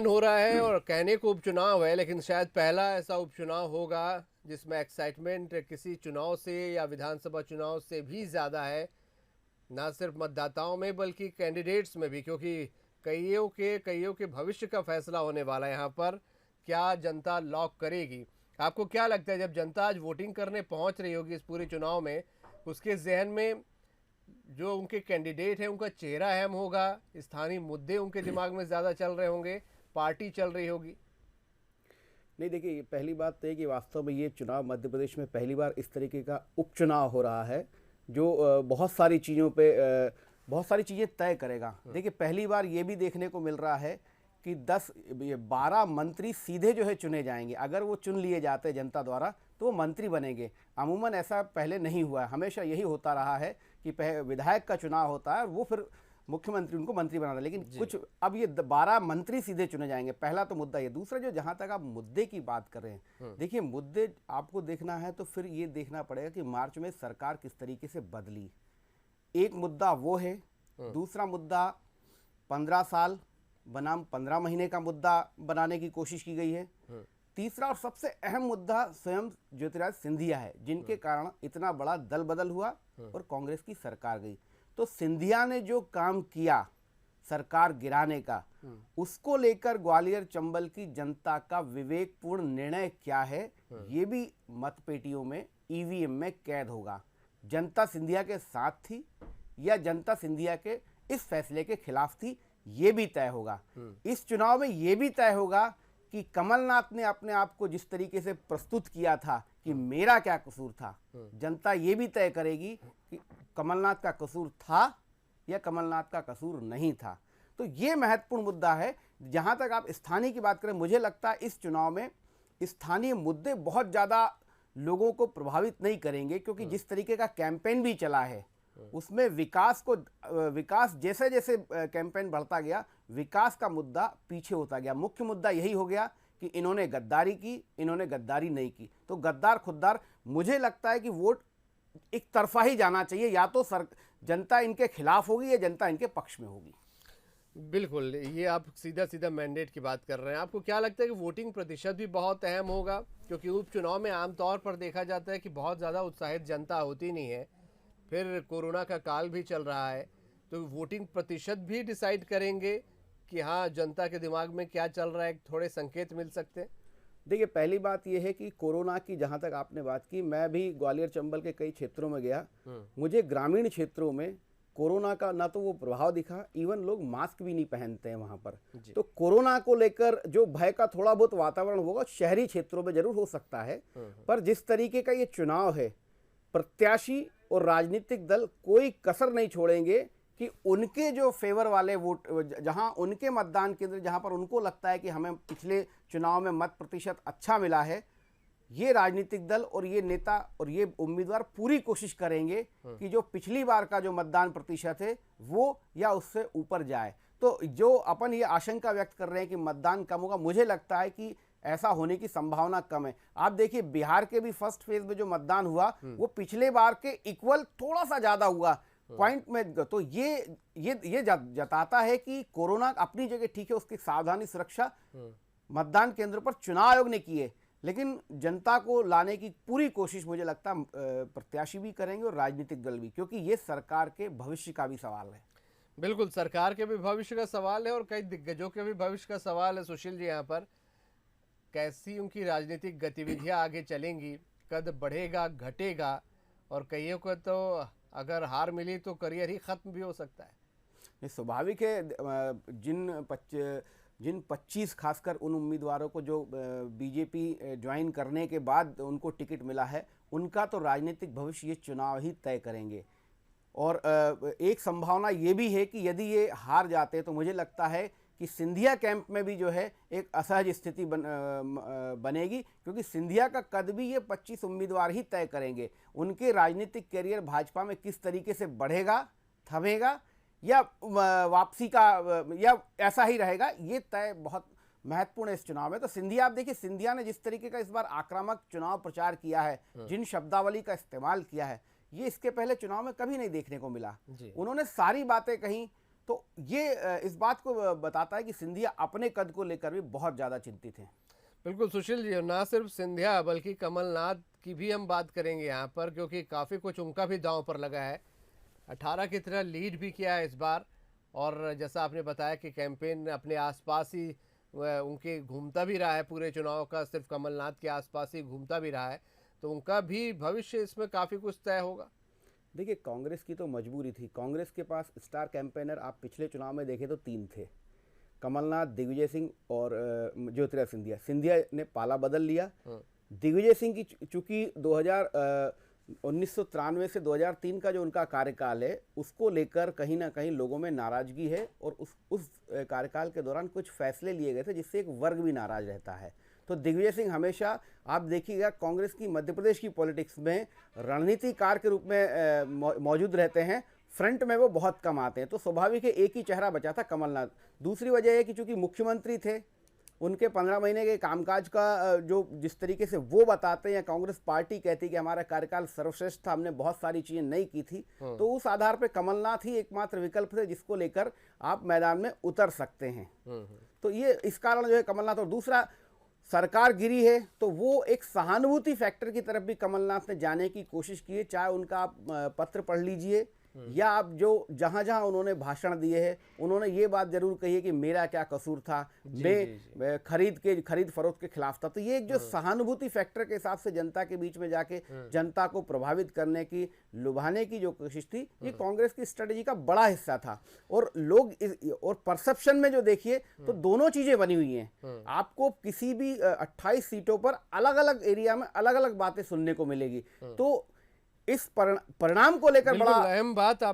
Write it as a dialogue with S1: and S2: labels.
S1: हो रहा है और कहने को उपचुनाव है, लेकिन शायद पहला ऐसा उपचुनाव होगा जिसमें एक्साइटमेंट किसी चुनाव से या विधानसभा चुनाव से भी ज़्यादा है, ना सिर्फ मतदाताओं में बल्कि कैंडिडेट्स में भी, क्योंकि कईयों के भविष्य का फैसला होने वाला है यहाँ पर। क्या जनता लॉक करेगी? आपको क्या लगता है, जब जनता आज वोटिंग करने पहुँच रही होगी इस पूरे चुनाव में, उसके जहन में जो उनके कैंडिडेट हैं उनका चेहरा अहम होगा, स्थानीय मुद्दे उनके दिमाग में ज़्यादा चल रहे होंगे, पार्टी चल रही होगी?
S2: नहीं, देखिए, पहली बात तो है कि वास्तव में ये चुनाव मध्य प्रदेश में पहली बार इस तरीके का उपचुनाव हो रहा है जो बहुत सारी चीज़ों पे बहुत सारी चीज़ें तय करेगा। देखिए, पहली बार ये भी देखने को मिल रहा है कि 12 मंत्री सीधे जो है चुने जाएंगे। अगर वो चुन लिए जाते हैं जनता द्वारा तो वो मंत्री बनेंगे। अमूमन ऐसा पहले नहीं हुआ है, हमेशा यही होता रहा है कि विधायक का चुनाव होता है और वो फिर मुख्यमंत्री उनको मंत्री बनाता है। लेकिन कुछ अब ये 12 मंत्री सीधे चुने जाएंगे। पहला तो मुद्दा ये। दूसरा, जो जहां तक आप मुद्दे की बात कर रहे हैं, देखिए, मुद्दे आपको देखना है तो फिर ये देखना पड़ेगा कि मार्च में सरकार किस तरीके से बदली। एक मुद्दा वो है। दूसरा मुद्दा 15 साल बनाम 15 महीने का मुद्दा बनाने की कोशिश की गई है। तीसरा और सबसे अहम मुद्दा स्वयं ज्योतिरादित्य सिंधिया है, जिनके कारण इतना बड़ा दल बदल हुआ और कांग्रेस की सरकार गई। तो सिंधिया ने जो काम किया सरकार गिराने का, उसको लेकर ग्वालियर चंबल की जनता का विवेकपूर्ण निर्णय क्या है, ये भी मतपेटियों में, ईवीएम में कैद होगा। जनता सिंधिया के साथ थी या जनता सिंधिया के इस फैसले के खिलाफ थी, ये भी तय होगा। इस चुनाव में ये भी तय होगा कि कमलनाथ ने अपने आप को जिस तरीके से प्रस्तुत किया था कि मेरा क्या कसूर था, जनता ये भी तय करेगी कि कमलनाथ का कसूर था या कमलनाथ का कसूर नहीं था। तो ये महत्वपूर्ण मुद्दा है। जहां तक आप स्थानीय की बात करें, मुझे लगता है इस चुनाव में स्थानीय मुद्दे बहुत ज़्यादा लोगों को प्रभावित नहीं करेंगे, क्योंकि जिस तरीके का कैंपेन भी चला है उसमें विकास जैसे जैसे कैंपेन बढ़ता गया, विकास का मुद्दा पीछे होता गया। मुख्य मुद्दा यही हो गया कि इन्होंने गद्दारी की, इन्होंने गद्दारी नहीं की। तो गद्दार खुद्दार, मुझे लगता है कि वोट एक तरफा ही जाना चाहिए, या तो जनता इनके खिलाफ होगी या जनता इनके पक्ष में होगी।
S1: बिल्कुल, ये आप सीधा सीधा मैंडेट की बात कर रहे हैं। आपको क्या लगता है कि वोटिंग प्रतिशत भी बहुत अहम होगा? क्योंकि उपचुनाव में आमतौर पर देखा जाता है कि बहुत ज़्यादा उत्साहित जनता होती नहीं है, फिर कोरोना का काल भी चल रहा है, तो वोटिंग प्रतिशत भी डिसाइड करेंगे कि हाँ, जनता के दिमाग में क्या चल रहा है, थोड़े संकेत मिल सकते हैं?
S2: देखिए, पहली बात यह है कि कोरोना की जहां तक आपने बात की, मैं भी ग्वालियर चंबल के कई क्षेत्रों में गया। मुझे ग्रामीण क्षेत्रों में कोरोना का ना तो वो प्रभाव दिखा, इवन लोग मास्क भी नहीं पहनते हैं वहां पर। तो कोरोना को लेकर जो भय का थोड़ा बहुत वातावरण होगा शहरी क्षेत्रों में जरूर हो सकता है, पर जिस तरीके का ये चुनाव है, प्रत्याशी और राजनीतिक दल कोई कसर नहीं छोड़ेंगे कि उनके जो फेवर वाले वोट, जहां उनके मतदान केंद्र, जहां पर उनको लगता है कि हमें पिछले चुनाव में मत प्रतिशत अच्छा मिला है, ये राजनीतिक दल और ये नेता और ये उम्मीदवार पूरी कोशिश करेंगे कि जो पिछली बार का जो मतदान प्रतिशत है वो या उससे ऊपर जाए। तो जो अपन ये आशंका व्यक्त कर रहे हैं कि मतदान कम होगा, मुझे लगता है कि ऐसा होने की संभावना कम है। आप देखिए, बिहार के भी फर्स्ट फेज में जो मतदान हुआ वो पिछले बार के इक्वल थोड़ा सा ज्यादा हुआ पॉइंट में। तो ये जताता है कि कोरोना अपनी जगह ठीक है, उसकी सावधानी सुरक्षा मतदान केंद्र पर चुनाव आयोग ने की है, लेकिन जनता को लाने की पूरी कोशिश मुझे लगता है प्रत्याशी भी करेंगे और राजनीतिक दल भी, क्योंकि ये सरकार के भविष्य का भी सवाल है।
S1: बिल्कुल, सरकार के भी भविष्य का सवाल है और कई दिग्गजों के भी भविष्य का सवाल है। सुशील जी, यहाँ पर कैसी उनकी राजनीतिक गतिविधियां आगे चलेंगी, कद बढ़ेगा घटेगा, और कईयों को तो अगर हार मिली तो करियर ही खत्म भी हो सकता है।
S2: ये स्वाभाविक है। जिन 25 खासकर उन उम्मीदवारों को जो बीजेपी ज्वाइन करने के बाद उनको टिकट मिला है, उनका तो राजनीतिक भविष्य ये चुनाव ही तय करेंगे। और एक संभावना ये भी है कि यदि ये हार जाते तो मुझे लगता है कि सिंधिया कैंप में भी जो है एक असहज स्थिति बनेगी, क्योंकि सिंधिया का कद भी ये 25 उम्मीदवार ही तय करेंगे। उनके राजनीतिक करियर भाजपा में किस तरीके से बढ़ेगा, थमेगा, या वापसी का, या ऐसा ही रहेगा, ये तय बहुत महत्वपूर्ण है इस चुनाव में। तो सिंधिया, आप देखिए, सिंधिया ने जिस तरीके का इस बार आक्रामक चुनाव प्रचार किया है, जिन शब्दावली का इस्तेमाल किया है, ये इसके पहले चुनाव में कभी नहीं देखने को मिला। उन्होंने सारी बातें कही, तो ये इस बात को बताता है कि सिंधिया अपने कद को लेकर भी बहुत ज़्यादा चिंतित हैं।
S1: बिल्कुल सुशील जी, ना सिर्फ सिंधिया बल्कि कमलनाथ की भी हम बात करेंगे यहाँ पर, क्योंकि काफ़ी कुछ उनका भी दांव पर लगा है। 18 की तरह लीड भी किया है इस बार, और जैसा आपने बताया कि कैंपेन अपने आसपास ही उनके घूमता भी रहा है, पूरे चुनाव का सिर्फ कमलनाथ के आसपास ही घूमता भी रहा है, तो उनका भी भविष्य इसमें काफ़ी कुछ तय होगा।
S2: देखिए, कांग्रेस की तो मजबूरी थी। कांग्रेस के पास स्टार कैंपेनर आप पिछले चुनाव में देखें तो 3 थे, कमलनाथ, दिग्विजय सिंह और ज्योतिरादित्य सिंधिया। सिंधिया ने पाला बदल लिया। दिग्विजय सिंह की चूंकि 1993 से 2003 का जो उनका कार्यकाल है, उसको लेकर कहीं ना कहीं लोगों में नाराजगी है, और उस कार्यकाल के दौरान कुछ फैसले लिए गए थे जिससे एक वर्ग भी नाराज रहता है। तो दिग्विजय सिंह हमेशा, आप देखिएगा, कांग्रेस की मध्य प्रदेश की पॉलिटिक्स में रणनीतिकार के रूप में मौजूद रहते हैं। फ्रंट में वो बहुत कम आते हैं, तो स्वाभाविक है एक ही चेहरा बचा था, कमलनाथ। दूसरी वजह है कि चूंकि मुख्यमंत्री थे, उनके 15 महीने के कामकाज का जो जिस तरीके से वो बताते हैं, कांग्रेस पार्टी कहती है कि हमारा कार्यकाल सर्वश्रेष्ठ था, हमने बहुत सारी चीजें नहीं की थी, तो उस आधार पर कमलनाथ ही एकमात्र विकल्प थे जिसको लेकर आप मैदान में उतर सकते हैं। तो ये इस कारण जो है कमलनाथ। और दूसरा, सरकार गिरी है तो वो एक सहानुभूति फैक्टर की तरफ भी कमलनाथ ने जाने की कोशिश की है। चाहे उनका आप पत्र पढ़ लीजिए, या आप जो जहां जहां उन्होंने भाषण दिए हैं, उन्होंने ये बात जरूर कही है कि मेरा क्या कसूर था, मैं खरीद फरोख्त के खिलाफ था। तो ये एक जो सहानुभूति फैक्टर के हिसाब से जनता के बीच में जाके जनता को प्रभावित करने की, लुभाने की जो कोशिश थी, ये कांग्रेस की स्ट्रेटेजी का बड़ा हिस्सा था। और लोग और परसेप्शन में जो देखिए तो दोनों चीजें बनी हुई हैं। आपको किसी भी 28 सीटों पर अलग अलग एरिया में अलग अलग बातें सुनने को मिलेगी। तो इस परिणाम को लेकर बड़ा
S1: अहम बात